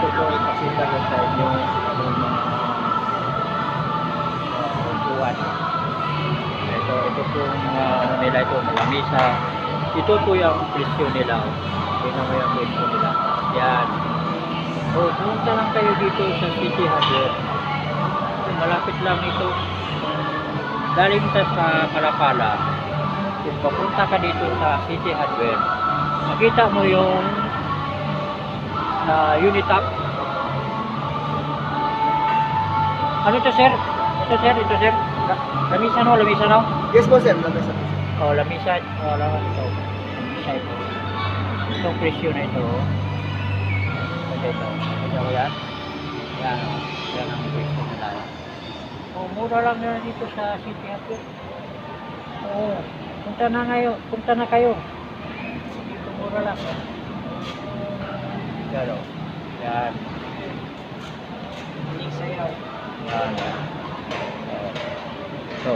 gusto ko ipakita ko sa inyo yung mga upuan. Ito pong ano nila ito, malamisa. Ito po yung presyo nila. Tingnan mo yung presyo nila. Yan. Pumunta lang kayo dito sa City Hardware. Malapit lang ito. Galing ka sa Malapala. Kung papunta ka dito sa City Hardware, makita mo yung Unitap. Ano ito, sir? Ito, sir. Lamisa no? Yes po sir, lamisa po. Lamisa. Ito. Lamisa ito. Itong presyo na ito. Ito. Ito yan. Yan. Yan ang presyo nila. Mura lang na dito sa City Hardware. Punta na kayo. Dito mura lang. Yan. Hindi sayaw. Yan. Ito.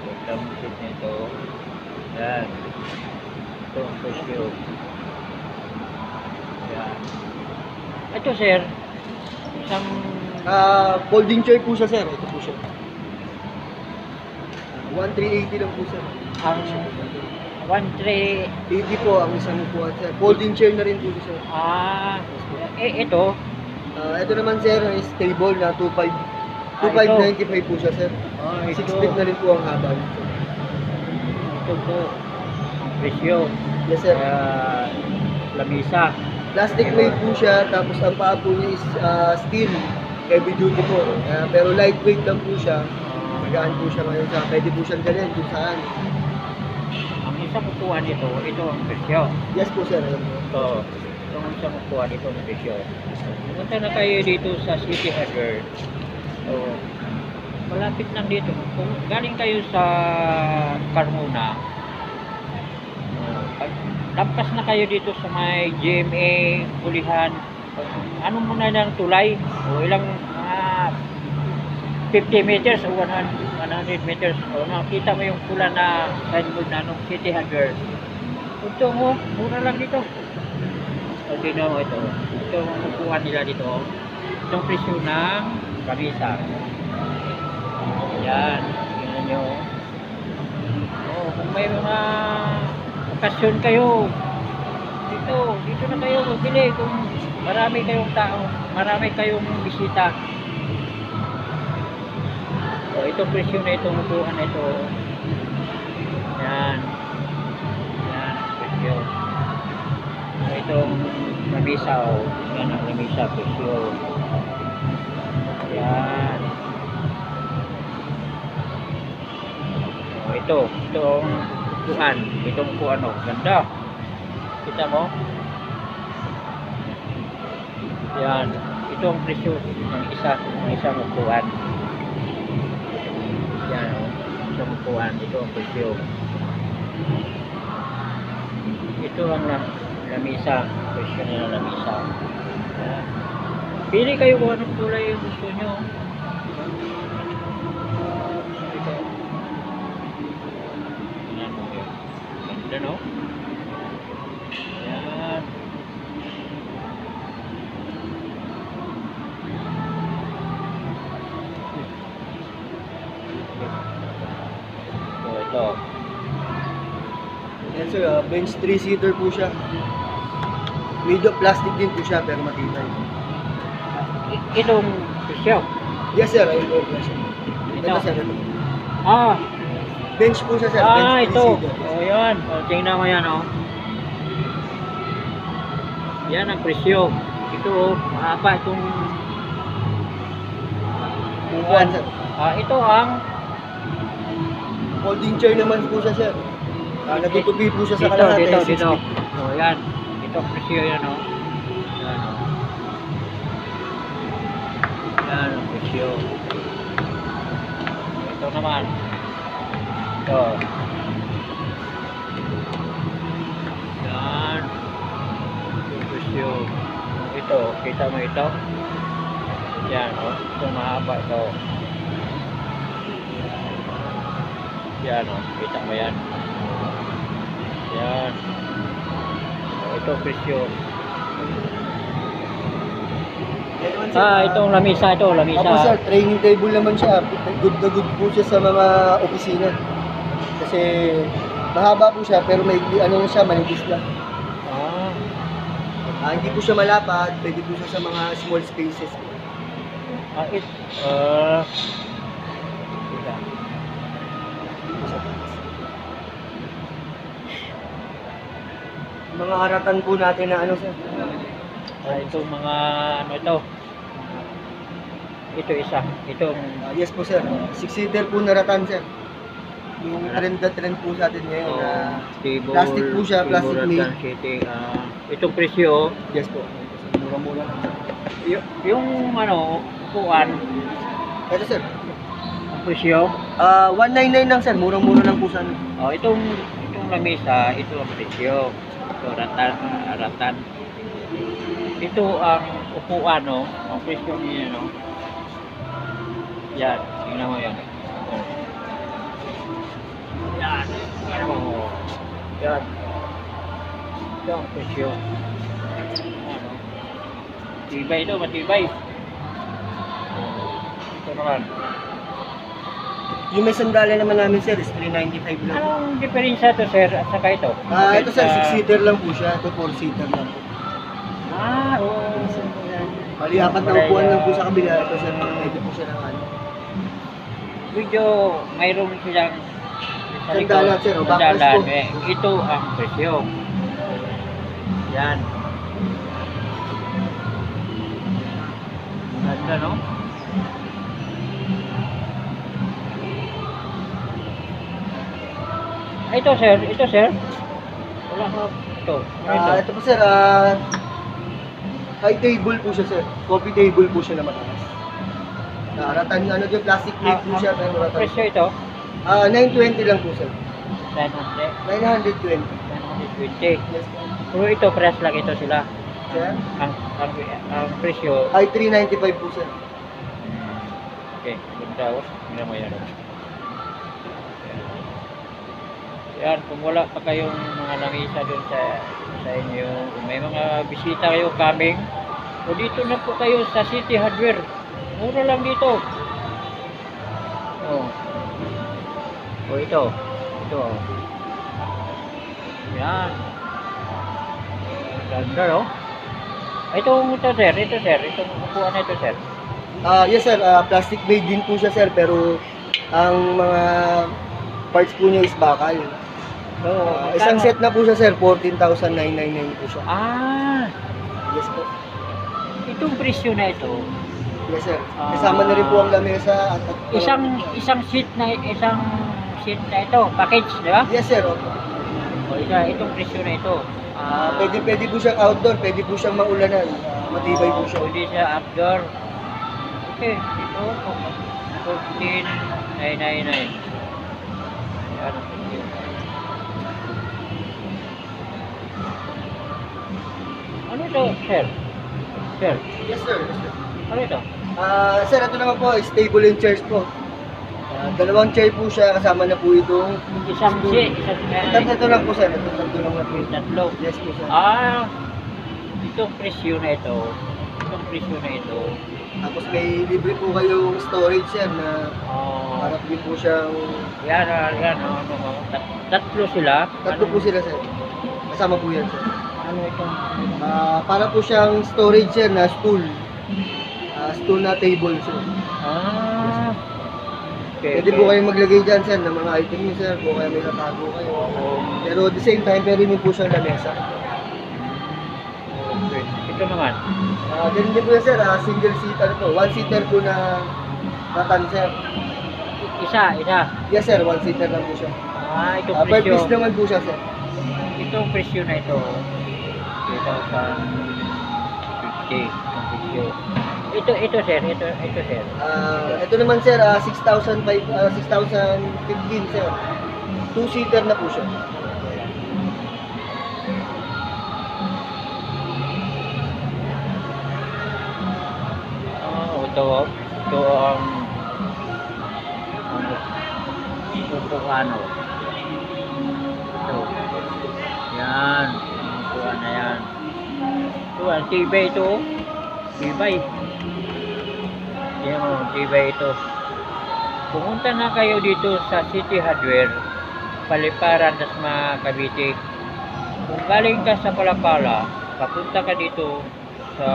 Ito ang kit nito. Yan. Ito ang presyo. Yan. Ito, sir. Isang Folding chair po siya sir, ito po siya. 1,380 lang po sir. ang 1,300. 80 po ang isang upuan sir. Folding chair na rin po siya. Ito. Ito naman sir is table na 2,595 po siya sir. 6 feet na rin po ang haba nito. Ito po. Ang presyo. Yes sir. Lamisa. Plastic weight po siya, tapos ang paa po niya is steel, heavy duty po. Pero lightweight lang po siya. Magaan po siya ngayon sa, pwede po siyang dalhin kung saan. Ang isang upuan nito, ito ang presyo. Yes po sir. Ito. Itong isang upuan, ito ang presyo. Pumunta na kayo dito sa City Hardware. Malapit lang dito. Kung galing kayo sa Carmona, lampas na kayo dito sa may GMA, Pulihan. Ano muna ng tulay? Ilang 50 meters o 100 meters. Nakita mo yung pula na signboard na nung City Hardware. Ito mo, mura lang dito. Tingnan mo ito. Ito ang upuan nila dito. Itong presyo ng kamisa. Yan. Tingnan nyo. Kung may mga okasyon kayo, dito na kayo magbili kung marami kayong tao, marami kayong bisita. Itong presyo na itong upuan na ito. Yan ang presyo. Itong lamisa, yan ang lamisa presyo. Yan. Itong upuan, itong upuan, ganda. Kita mo? Yan, ito ang presyo ng isang upuan. Yan, isang upuan, ito ang presyo. Ito ang lamisa, presyo nila lamisa. Yan. Pili kayo kung anong kulay yung gusto nyo. Ganda, no? Yan. Ito. Yan sir, bench 3-seater po siya. Made of plastic din po siya, pero matibay. Itong presyo. Yes sir, ayun po siya. Ito sir, ito. Bench po siya sir, bench ito. 3-seater. Yan. Tingnan mo yan, Yan ang presyo. Ito, mahaba itong Upuan sir. ito ang Folding chair naman po siya sir. Natutupi po siya sa kalahati. dito. Yan. Ito ang presyo yan, Yan, Yan ang presyo. Ito naman. Ito. Yan. Yung presyo. Ito. Kita mo ito? Yan, Ito mahaba ito. Yan, Kita mo yan. Yan. ito presyo. Yan naman, sir, Itong lamisa, ito, lamisa. Opo sir, training table naman siya. Good na good po siya sa mga opisina. Kasi mahaba po siya pero may ano siya, manipis lang. Hindi po siya malapad, pwede po siya sa mga small spaces. Teka. Mga haratan po natin na ano sir. Itong mga ano ito. Ito isa. Itong Yes po sir, 6-seater po na ratan sir. Yung trend na trend po sa atin ngayon na stable, plastic po siya, plastic stable made. seating. Itong presyo, Yes po, mura-mura lang sir. yung ano, upuan, Ito sir, ang presyo. 199 lang sir, murang-mura lang po sa ano. Itong lamesa, ito ang presyo. Ito ratan. Ito ang upuan, no? Ang presyo niya, no? Yan, tingnan mo yan. Yan. Ano? Yan. Ito ang presyo. Ano? Matibay ito, matibay. Ito naman. Yung may sandali naman namin sir is 395 lang. Anong diferensya to, sir, at saka ito? Ito sir, 6-seater lang po siya. Ito 4-seater lang po. Oo. Bali, 4 na upuan lang po sa kabila. Ito sir, medyo po siya ng ano. Medyo mayroon silang Sandalan sir, o backless sandalan. po. Ito ang presyo. Yan. Ganda, no? Ito sir. Wala ka. Ito. Ano ito? Ito po sir, high table po siya sir. Coffee table po siya na mataas. Ratan ano yung plastic plate po siya pero ratan. Presyo ito? 920 lang po sir. 900. 920. 920. Yes po. Pero ito, press lang ito sila. Sir? Ang presyo. Ay 395 po sir. Okay, ganda. Hindi mo yan. Yan, kung wala pa kayong mga lamisa doon sa inyo, kung may mga bisita kayo coming, o dito na po kayo sa City Hardware. Mura lang dito. Ito. Yan. Ganda, no? Itong sir. Itong upuan na ito, sir. Yes sir, plastic made din po siya sir pero ang mga parts po niya is bakal. So, Isang set na po siya sir, 14,999 po siya. Yes po. Itong presyo na ito, Yes sir. Kasama na rin po ang lamesa at isang seat na ito, package, di ba? Yes sir. Opo. Itong presyo na ito. Pwede po siyang outdoor, pwede po siyang maulanan. Matibay po siya. Pwede siya outdoor. Okay, ito 14,999. Yan ang presyo. Ano ito, sir? Sir, Yes sir. Yes, sir. ano ito? Sir, ito naman po, stable in chairs po. Dalawang chair po siya, kasama na po itong Isang stool. Ito lang po sir, ito lang na po. tatlo. Yes po sir. Itong presyo na ito. Tapos may libre po kayong storage sir na harap din po siyang... Yan, tatlo sila. Tatlo po sila sir. Kasama po yan sir. Ano itong? Para po siyang storage sir na stool. Stool na table sir. Okay, Pwede po kayong maglagay dyan sir ng mga item niyo sir. Kung kaya may natago kayo. Pero at the same time, pwede din po siyang lamesa. Okay. Ito naman. Ganun din po yan sir, single seater po. One seater po na ratan sir. Isa. Yes sir, one seater lang po siya. Itong Per presyo. piece naman po siya sir. Itong presyo na ito. 3,050. Itong presyo. Ito sir. Ito naman sir, 6,015 sir. Two seater na po siya. Ito ang upuan. Ito. Yan. Ang upuan na yan. Ito, ang tibay ito. Oh. Tibay. Yan o, tibay ito. Pumunta na kayo dito sa City Hardware, Paliparan, Dasma, Cavite. Kung galing ka sa Palapala, papunta ka dito sa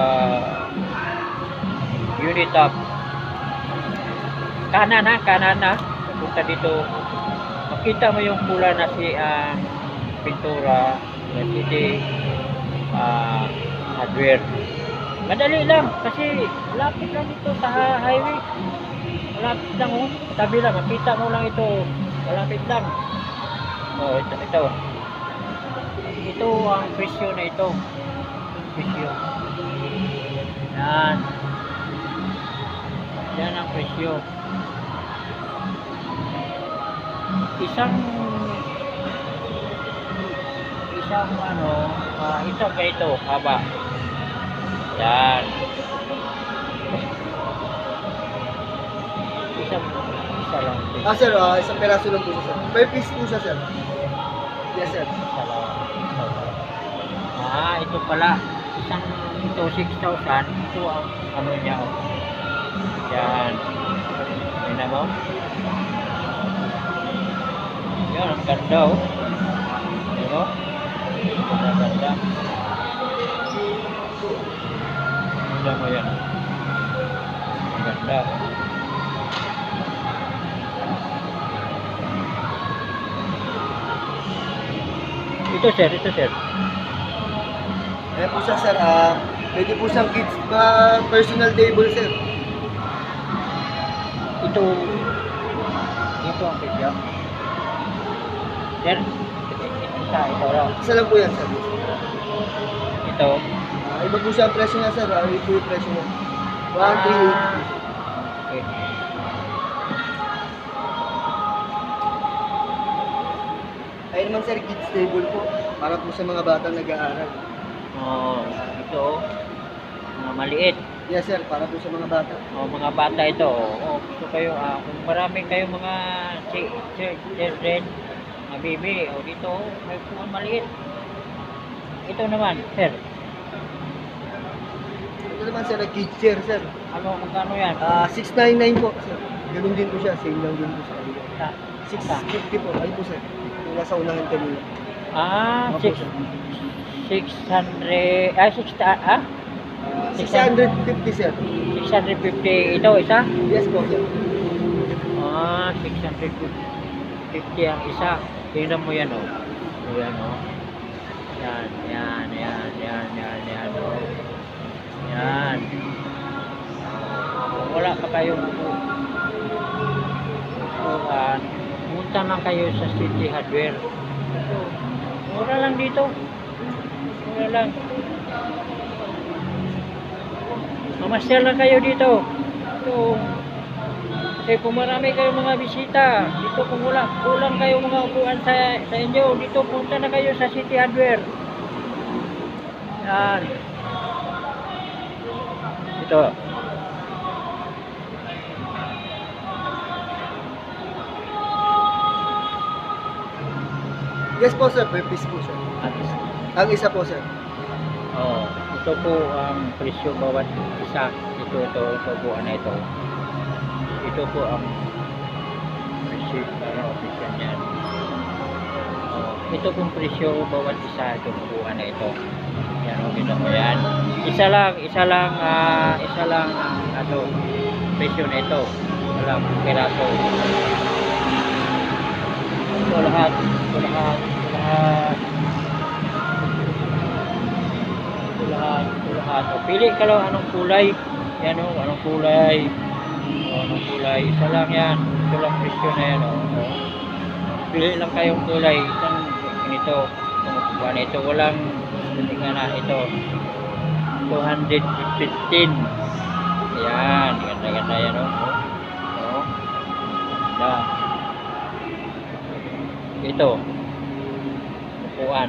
Unitop. Kanan na. Papunta dito. Makita mo yung pula na si pintura na City Hardware. Madali lang kasi lapit lang dito sa highway. Malapit lang oh. Tabi lang, makita mo lang ito. Malapit lang. Oh, ito. Ito ang presyo na ito. Presyo. Yan. Yan ang presyo. Isang isang ganito haba. Yan. Isa lang. Sir, isang peraso lang po siya, sir. Per piece po siya, sir. Yes, sir. Isa lang. Ito pala. Ito 6,000. Ito ang ano niya. Oh. Yan. Yan na mo. Yan, ang ganda oh. Yan o. Ang ganda. Tignan mo yan. Ang ganda. Ito sir. Ayan po siya, sir. Pwede po siyang kids personal table, sir. Ito ang pizza. Sir, ito lang. Isa lang po yan, sir. Ito. Iba po siya ang presyo niya, sir. Iba po yung presyo niya. 138. Okay. Ayun naman, sir, kids table po. Para po sa mga batang nag-aaral. Ito. Mga maliit. Yes, sir. Para po sa mga bata. Mga bata ito. Gusto kayo, kung marami kayo mga children, mga baby, dito, may mga maliit. Ito naman, sir. Ito naman, sir, kids chair, sir. Magkano yan? 699 po, sir. Ganun din po siya. Same lang din po siya. 650 po. Ayun po, sir. Yung nasa unahan kanina. 600, 650, sir. 650 ito, isa? Yes po, sir. 650 ang isa. Tingnan mo yan, oh. Yan, oh. Yan, oh. Yan. Kung wala pa kayong upuan, punta lang kayo sa City Hardware. Mura lang dito. Mura lang. Mamasyal lang kayo dito. Kasi kung marami kayong mga bisita, dito kung kulang kayong mga upuan sa inyo, dito punta na kayo sa City Hardware. Yan. Ito. Yes po, sir. Per piece po, sir. Ang isa po, sir. Ito po ang presyo bawat isa. Ito po na ito. Ito po ang presyo para official niyan. Ito pong presyo bawat isa. Ito po na ito. Yan, kita mo yan. Isa lang ang presyo na ito. Walang peraso. Ito lahat. Pili ka lang anong kulay. Yan o, anong kulay. Isa lang yan. Ito lang presyo na yan o. Pili lang kayong kulay. Isang ganito. Itong ito. Walang tingnan na ito. 215. Ayan. Ganda yan o. Ganda. Ito. Upuan.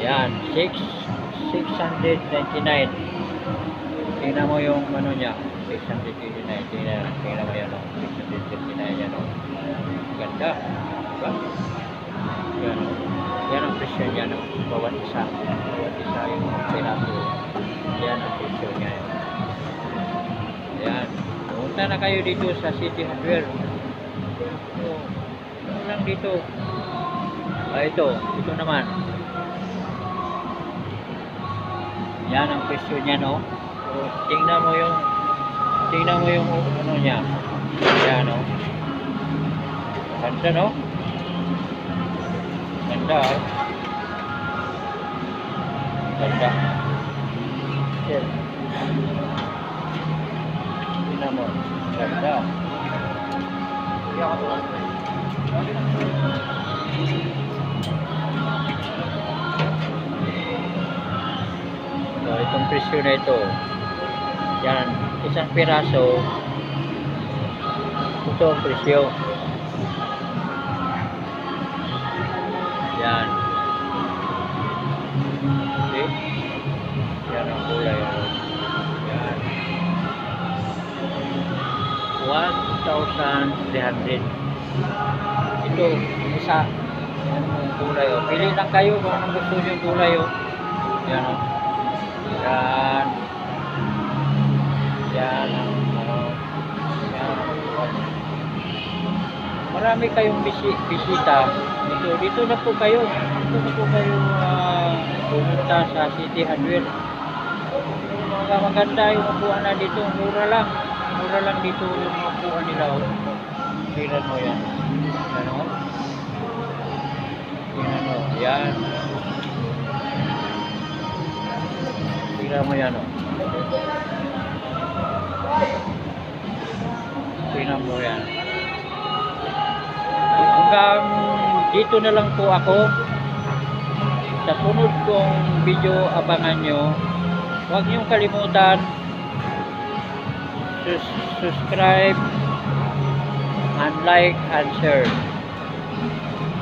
Yan. 699. Tingnan mo yung ano niya. 699. Tingnan mo yan o. 699 yan o. Ganda. Diba? Yan o. Yan ang presyo niya, no? Bawat isa. Bawat isa yung piraso. Yan ang presyo niya. Yan. Pumunta na kayo dito sa City Hardware. So, ano lang dito. Ito naman. Yan ang presyo niya, no? So, tingnan mo yung ano niya. Yan, no? Ganda, no? Ganda, oh. Ganda. Yan. Tingnan mo. Ganda. So, itong presyo na ito. Yan. Isang piraso. Ito ang presyo. Yan. Okay. Yan ang kulay. Yan. 1,300. Ito, isa. Yan ang kulay. Oh. Pili lang kayo kung anong gusto nyo yung kulay. Oh. Yan. Oh. Yan. Yan. Yan. Marami kayong bisita. Dito na po kayo. Dito na po kayo pumunta sa City Hardware. Maganda yung upuan na dito. Mura lang. Mura lang dito yung upuan nila. Tingnan mo yan. Ano? Tingnan mo. Yan. Tingnan mo yan. Tingnan mo yan. Hanggang dito na lang po ako. Sa sunod kong video, abangan nyo. Huwag niyong kalimutan subscribe and like and share.